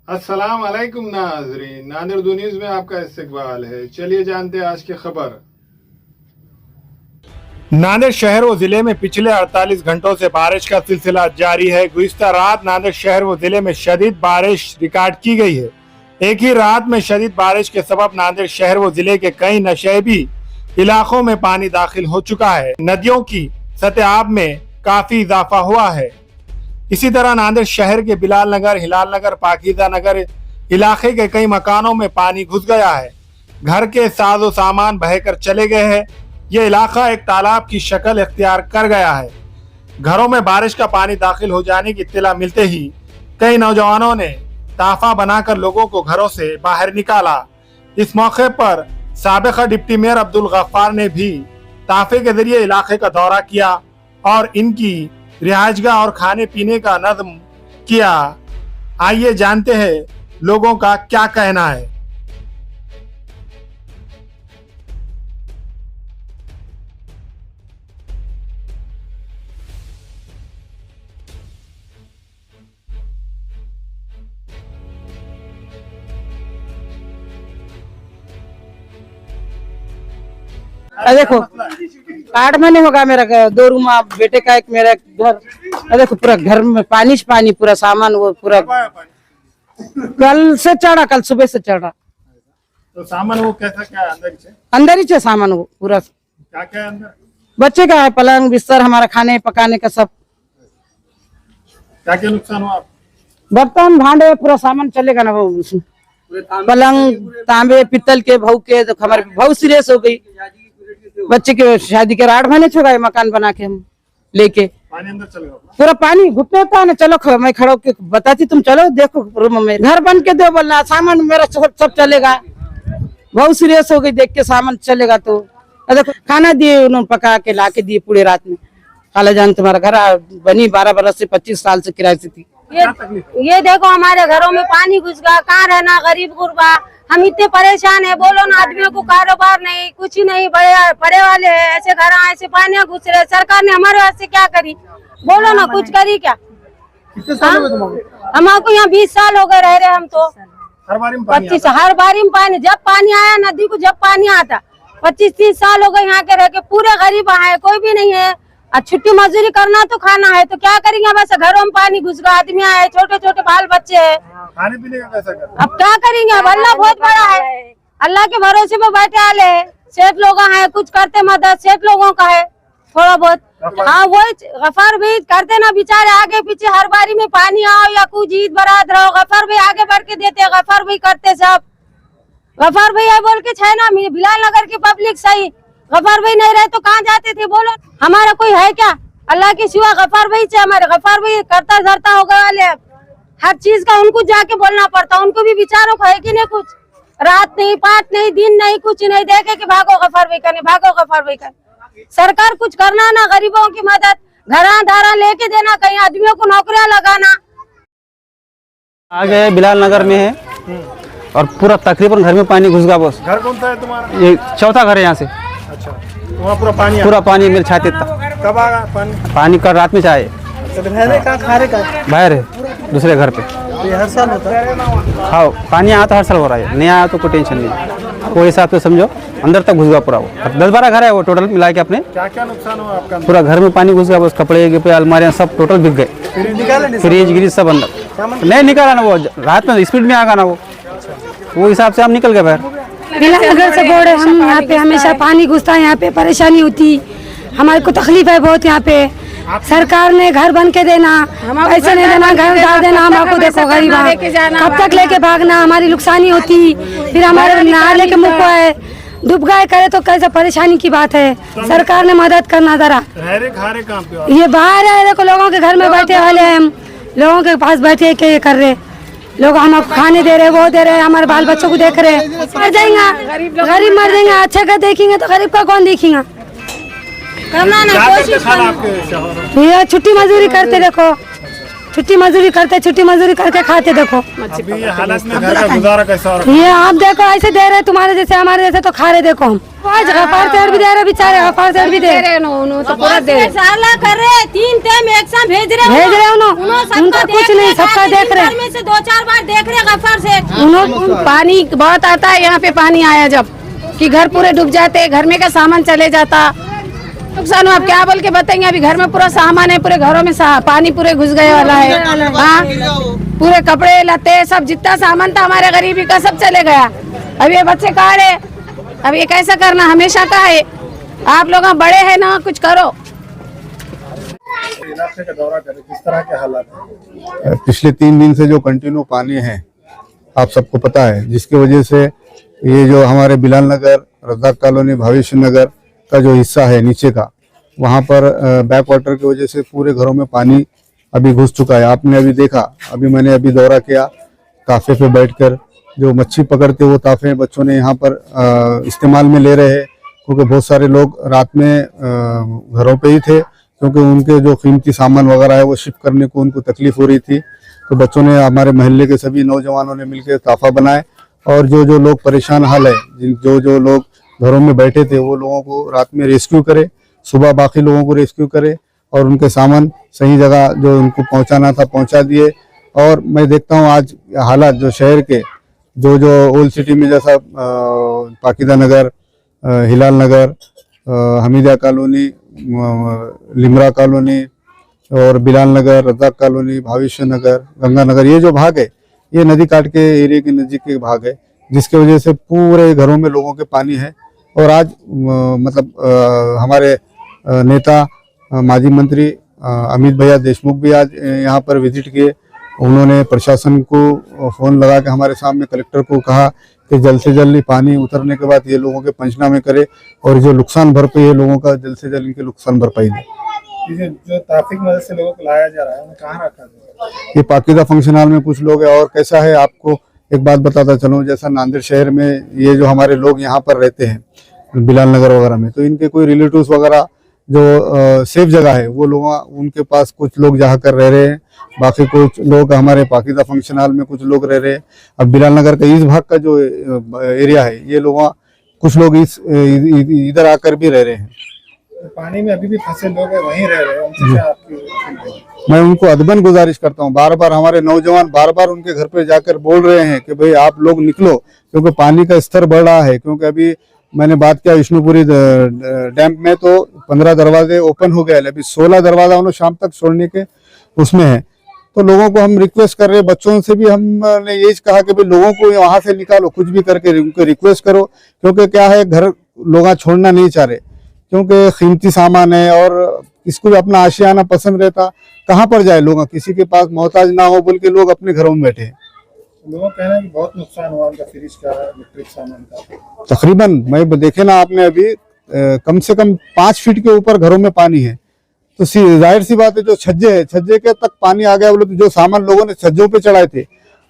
अस्सलाम वालेकुम नाज़रीन, नादिर दो न्यूज़ में आपका इस्तकबाल है। चलिए जानते हैं आज की खबर। नांदेड़ शहर व जिले में पिछले 48 घंटों से बारिश का सिलसिला जारी है। गुज़िश्ता रात नांदेड़ शहर व जिले में शदीद बारिश रिकॉर्ड की गई है। एक ही रात में शदीद बारिश के सबब नांदेड़ शहर व जिले के कई नशेबी इलाकों में पानी दाखिल हो चुका है। नदियों की सतह आब में काफी इजाफा हुआ है। इसी तरह नांदेड़ शहर के बिलाल नगर, हिलाल नगर, पाकीज़ा नगर इलाके के कई मकानों में पानी घुस गया है। घर के साजो सामान बहकर चले गए हैं। ये इलाका एक तालाब की शक्ल इख्तियार कर गया है। घरों में बारिश का पानी दाखिल हो जाने की इत्तला मिलते ही कई नौजवानों ने ताफा बनाकर लोगों को घरों से बाहर निकाला। इस मौके पर साबिक़ा डिप्टी मेयर अब्दुल गफ्फार ने भी ताफे के जरिए इलाके का दौरा किया और इनकी रिहायशगाह और खाने पीने का नज़्म किया। आइए जानते हैं लोगों का क्या कहना है। देखो 8 महीने होगा मेरा 2 रूम बेटे का, एक मेरा घर। देखो पूरा घर में पानी पानी, पूरा सामान वो पूरा कल से चढ़ा, कल सुबह से चढ़ा। तो सामान वो कैसा क्या अंदर ही सामान वो पूरा क्या क्या अंदर? बच्चे का है, पलंग बिस्तर, हमारा खाने पकाने का सब। क्या क्या नुकसान हुआ? बर्तन भांडे पूरा सामान चलेगा ना वो उसमें। पलंग तांबे पित्तल के भाव के, तो हमारे भाव सीरियस हो गई। बच्चे के शादी के 8 महीने छुड़ा मकान बना के हम लेके पानी अंदर चल गया पूरा पानी घुटने होता है ना। चलो मैं खड़ा होके बताती, तुम चलो देखो रूम में घर बन के दो, बोलना सामान मेरा सब चलेगा। बहुत सीरियस हो गई देख के, सामान चलेगा तो देखो। खाना दिए उन्होंने, पका के ला के दिए पूरे रात में। खाला जान तुम्हारा घर बनी 12 बरस से 25 साल से किराए से थी। ये देखो हमारे घरों में पानी घुस गया। कहाँ रहना गरीब गुरबा, हम इतने परेशान है। बोलो ना, आदमियों को कारोबार नहीं, कुछ ही नहीं, पड़े वाले हैं ऐसे घर, ऐसे पानी घुस रहे। सरकार ने हमारे वास्ते क्या करी? बोलो ना, कुछ करी क्या? हमको यहाँ 20 साल हो गए रह रहे हम तो। 25 हर बारी में पानी, जब पानी आया नदी को, जब पानी आता 25-30 साल हो गए यहाँ के रह के। पूरे गरीब है, कोई भी नहीं है। छुट्टी मजदूरी करना तो खाना है, तो क्या करेंगे? बस घरों में पानी घुस गया, आदमी आए, छोटे छोटे बाल बच्चे है। खाने पीने का कैसा कर? अब क्या करेंगे? अब अल्लाह बहुत बड़ा है, अल्लाह के भरोसे पे बैठे आले। सेठ लोग हैं, कुछ करते मदद, सेठ लोगों का है थोड़ा बहुत। हाँ वही गफार भी करते ना बेचारे, आगे पीछे हर बारी में पानी आओ या कुछ ईद बरात रहो, गफार भी आगे बढ़ के देते, गफार भी करते सब। गफार भैया बोल के छे ना, बिलाल नगर की पब्लिक सही। गफार भाई नहीं रहे तो कहाँ जाते थे? बोलो, हमारा कोई है क्या अल्लाह के सिवा? गफार भाई से हमारे गफार भाई करता धरता हो गए वाले, हर चीज का उनको जाके बोलना पड़ता। उनको भी बेचारों को है कि नहीं कुछ? रात नहीं, पाठ नहीं, दिन नहीं, कुछ नहीं, देखे कि भागो गफार भाई करने, भागो गफार भाई करने। सरकार कुछ करना ना, गरीबों की मदद, घरा धारा लेके देना, कहीं आदमियों को नौकरियां लगाना। आगे बिलाल नगर में है और पूरा तकरीबन घर में पानी घुस गया। बस घर कौन सा है तुम्हारा? ये चौथा घर है यहाँ से। अच्छा, वहाँ पूरा पानी मेरे छाते तक। कब आगा पानी कल रात में चाहे बाहर है दूसरे घर पे। तो ये हर साल होता है? हाँ, पानी आया तो हर साल हो रहा है, नहीं आया तो कोई टेंशन नहीं। कोई हिसाब से समझो अंदर तक घुस गया पूरा। वो 10-12 घर है वो टोटल मिला के अपने। क्या क्या नुकसान हुआ आपका? पूरा घर में पानी घुस गया। बस कपड़े पे अलमारियाँ सब टोटल बिक गए। फ्रिज गिरीज सब अंदर नहीं निकाला ना, वो रात में स्पीड में आ गया ना, वो हिसाब से हम निकल गए बाहर। बिलाल नगर से बोल रहे हम। यहाँ पे हमेशा पानी घुसता है, यहाँ पे परेशानी होती, हमारे को तकलीफ है बहुत। यहाँ पे सरकार ने घर बन के देना, पैसे नहीं देना, घर डाल देना। हमको देखो गरीब कब तक लेके भागना, हमारी नुकसानी होती। फिर हमारे नाले के मुँह को है, डूब गए करे तो कैसे परेशानी की बात है। सरकार ने मदद करना जरा। ये बाहर है, देखो लोगों के घर में बैठे वाले हैं, हम लोगों के पास बैठे के ये कर रहे लोग, हम खाने दे रहे, वो दे रहे, हमारे बाल बच्चों को देख रहे। मर जाएंगे गरीब, मर जाएंगे। अच्छे का देखेंगे तो गरीब का कौन देखेगा? करना ना कोशिश। ये छुट्टी मजदूरी करते, देखो छुट्टी मजदूरी करके खाते। देखो अभी ये हालत में घर का गुजारा कैसा हो रहा है? ये आप देखो ऐसे दे रहे, तुम्हारे जैसे हमारे जैसे तो खा रहे। देखो हम आज गफार सेठ भी दे रहे, बेचारे गफार सेठ भी दे रहे, तो पूरा दे रहे, साला कर रहे, 3 टाइम एक साथ भेज रहे उन्होंने। उनका कुछ नहीं, सबका देख रहे घर में से 2-4 बार देख रहे गफ्फार सेठ। उन्होंने पानी बहुत आता है यहाँ पे, पानी आया जब कि घर पूरे डूब जाते, घर में का सामान चले जाता, नुकसान हुआ। अब क्या बोल के बताएंगे, अभी घर में पूरा सामान है, पूरे घरों में पानी पूरे घुस गए वाला है। हाँ, पूरे कपड़े लते सब जितना सामान था हमारे गरीबी का सब चले गया। अब ये बच्चे कहाँ रहे, अब ये कैसा करना, हमेशा का है। आप लोग बड़े हैं ना, कुछ करो। इलाके का दौरा करें, किस तरह के हालात हैं? पिछले 3 दिन से जो कंटिन्यू पानी है आप सबको पता है, जिसकी वजह से ये जो हमारे बिलाल नगर, रज़ाक कॉलोनी, भविष्य नगर का जो हिस्सा है नीचे का, वहाँ पर बैक वाटर की वजह से पूरे घरों में पानी अभी घुस चुका है। आपने अभी देखा, अभी मैंने अभी दौरा किया, ताफे पे बैठकर जो मच्छी पकड़ते वो ताफे बच्चों ने यहाँ पर इस्तेमाल में ले रहे हैं, क्योंकि बहुत सारे लोग रात में घरों पे ही थे, क्योंकि उनके जो कीमती सामान वगैरह है वो शिफ्ट करने को उनको तकलीफ हो रही थी। तो बच्चों ने, हमारे मोहल्ले के सभी नौजवानों ने मिलकर ताफा बनाए, और जो जो लोग परेशान हाल है, जो जो लोग घरों में बैठे थे, वो लोगों को रात में रेस्क्यू करे, सुबह बाकी लोगों को रेस्क्यू करे, और उनके सामान सही जगह जो उनको पहुंचाना था पहुंचा दिए। और मैं देखता हूं आज हालात जो शहर के जो जो ओल्ड सिटी में, जैसा पाकिदा नगर, हिलाल नगर, हमीदा कॉलोनी, लिमरा कॉलोनी और बिलाल नगर, रज़ाक कॉलोनी, भविष्य नगर, गंगा नगर, ये जो भाग है ये नदी काट के एरिया के नज़दीक के भाग है, जिसके वजह से पूरे घरों में लोगों के पानी है। और आज मतलब हमारे नेता माजी मंत्री अमित भैया देशमुख भी आज यहाँ पर विजिट किए। उन्होंने प्रशासन को फ़ोन लगा के हमारे सामने कलेक्टर को कहा कि जल्द से जल्द पानी उतरने के बाद ये लोगों के पंचनामे करे, और जो नुकसान भरपाई है लोगों का, जल्द से जल्द इनके नुकसान भरपाई दे। जो ट्रैफिक मदद से लोगों को लाया जा रहा है, उन्हें कहाँ रखा जाए? ये पाकिदा फंक्शन हॉल में कुछ लोग हैं। और कैसा है, आपको एक बात बताता चलूँ, जैसा नांदेड़ शहर में ये जो हमारे लोग यहाँ पर रहते हैं बिलाल नगर वगैरह में, तो इनके कोई रिलेटिव्स वगैरह जो सेफ जगह है वो लोग, उनके पास कुछ लोग जहाँ कर रह रहे हैं, बाकी कुछ लोग हमारे पाकिदा फंक्शन हॉल में कुछ लोग रह रहे हैं। अब बिलाल नगर का इस भाग का जो एरिया है, ये लोग, कुछ लोग इधर आकर भी रह रहे हैं। पानी में अभी भी फंसे लोग हैं, वहीं रह रहे हैं, उनसे क्या आपकी? मैं उनको अदबन गुजारिश करता हूँ, बार बार हमारे नौजवान बार बार उनके घर पे जाकर बोल रहे हैं कि भाई आप लोग निकलो, क्योंकि पानी का स्तर बढ़ रहा है। क्योंकि अभी मैंने बात किया विष्णुपुरी डैम में, तो 15 दरवाजे ओपन हो गए, अभी 16 दरवाजा उन्होंने शाम तक छोड़ने के उसमें है। तो लोगों को हम रिक्वेस्ट कर रहे हैं, बच्चों से भी हमने यही कहा कि भाई लोगों को वहां से निकालो, कुछ भी करके उनको रिक्वेस्ट करो, क्योंकि क्या है, घर लोग छोड़ना नहीं चाह रहे, क्योंकि कीमती सामान है, और किसको भी अपना आशियाना पसंद रहता, कहाँ पर जाए लोग, किसी के पास मोहताज ना हो बोल के लोग अपने घरों में बैठे हैं। लोगों का कहना है कि बहुत नुकसान हुआ उनका, फ्रिज का, इलेक्ट्रिक सामान का। तकरीबन मैं देखे ना आपने अभी कम से कम 5 फीट के ऊपर घरों में पानी है। तो जाहिर सी बात है, जो छज्जे है, छज्जे के तक पानी आ गया बोले, तो जो सामान लोगों ने छज्जों पे चढ़ाए थे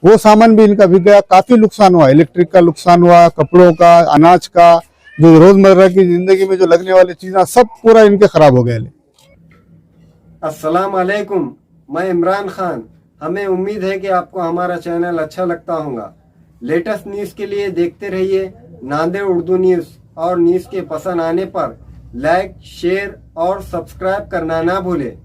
वो सामान भी इनका बिक गया। काफी नुकसान हुआ, इलेक्ट्रिक का नुकसान हुआ, कपड़ों का, अनाज का, जो रोजमर्रा की जिंदगी में जो लगने वाली चीजें सब पूरा इनके खराब हो गए। अस्सलाम वालेकुम, मैं इमरान खान। हमें उम्मीद है कि आपको हमारा चैनल अच्छा लगता होगा। लेटेस्ट न्यूज़ के लिए देखते रहिए नांदेड़ उर्दू न्यूज़, और न्यूज़ के पसंद आने पर लाइक, शेयर और सब्सक्राइब करना ना भूलें।